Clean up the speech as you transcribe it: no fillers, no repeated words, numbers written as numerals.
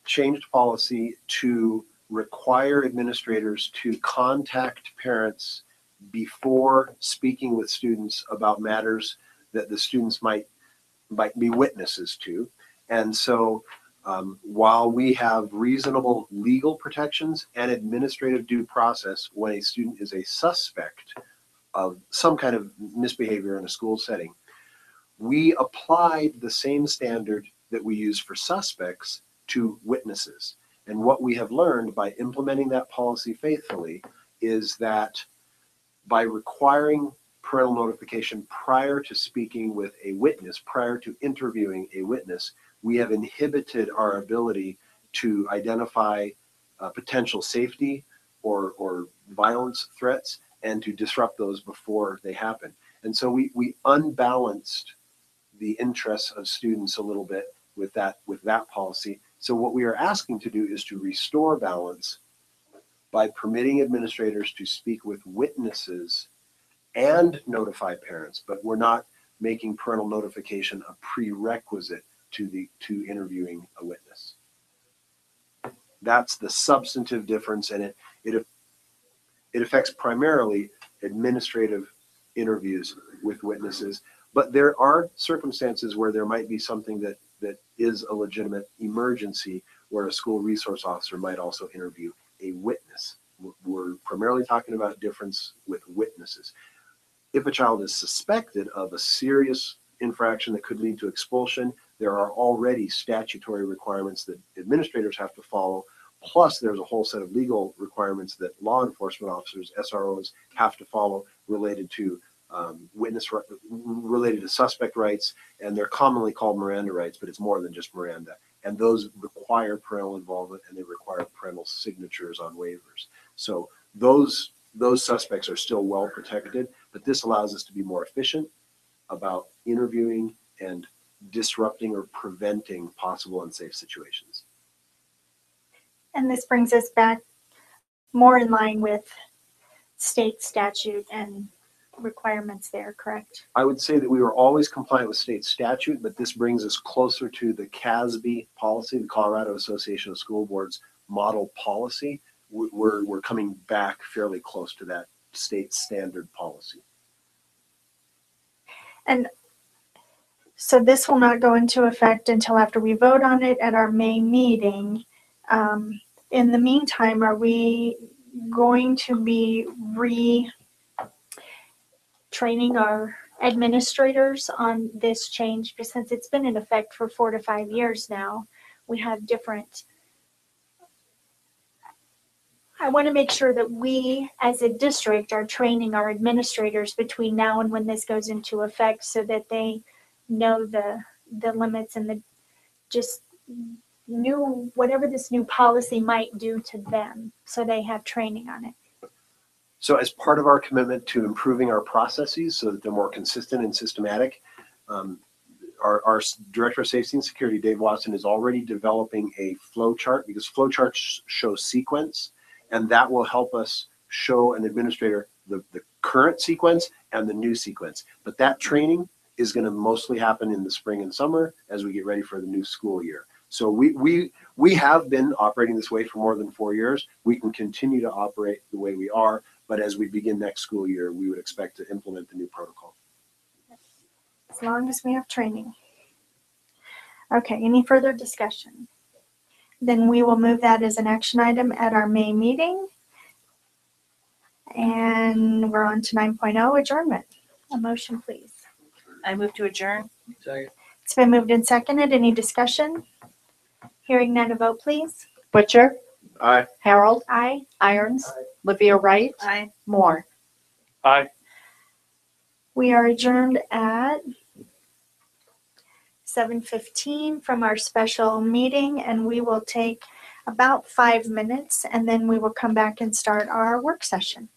changed policy to require administrators to contact parents before speaking with students about matters that the students might be witnesses to. And so while we have reasonable legal protections and administrative due process when a student is a suspect of some kind of misbehavior in a school setting, we applied the same standard that we use for suspects to witnesses. And what we have learned by implementing that policy faithfully is that by requiring parental notification prior to speaking with a witness, prior to interviewing a witness, we have inhibited our ability to identify potential safety or violence threats and to disrupt those before they happen. And so we unbalanced the interests of students a little bit with that policy. So what we are asking to do is to restore balance by permitting administrators to speak with witnesses and notify parents, but we're not making parental notification a prerequisite to interviewing a witness. That's the substantive difference, and it affects primarily administrative interviews with witnesses. But there are circumstances where there might be something that is a legitimate emergency where a school resource officer might also interview a witness. We're primarily talking about difference with witnesses. If a child is suspected of a serious infraction that could lead to expulsion, there are already statutory requirements that administrators have to follow. Plus, there's a whole set of legal requirements that law enforcement officers, SROs, have to follow related to related to suspect rights, and they're commonly called Miranda rights, but it's more than just Miranda. And those require parental involvement, and they require parental signatures on waivers. So those suspects are still well protected, but this allows us to be more efficient about interviewing and disrupting or preventing possible unsafe situations. And this brings us back more in line with state statute and requirements there, correct? I would say that we were always compliant with state statute, but this brings us closer to the CASB policy, the Colorado Association of School Boards model policy. We're coming back fairly close to that state standard policy. And so this will not go into effect until after we vote on it at our May meeting. In the meantime, are we going to be training our administrators on this change? Because since it's been in effect for 4 to 5 years now, we have different. I want to make sure that we as a district are training our administrators between now and when this goes into effect so that they know the limits and the just new whatever this new policy might do to them, so they have training on it. So as part of our commitment to improving our processes so that they're more consistent and systematic, our Director of Safety and Security, Dave Watson, is already developing a flow chart, because flow charts show sequence, and that will help us show an administrator the current sequence and the new sequence. But that training is going to mostly happen in the spring and summer as we get ready for the new school year. So we have been operating this way for more than 4 years. We can continue to operate the way we are, but as we begin next school year, we would expect to implement the new protocol. As long as we have training. Okay, any further discussion? Then we will move that as an action item at our May meeting. And we're on to 9.0, adjournment. A motion, please. I move to adjourn. Second. It's been moved and seconded. Any discussion? Hearing none, a vote, please. Butcher, Aye. Harold, Aye. Irons, Livia Wright, Aye. Moore. Aye. We are adjourned at 7:15 from our special meeting, and we will take about 5 minutes, and then we will come back and start our work session.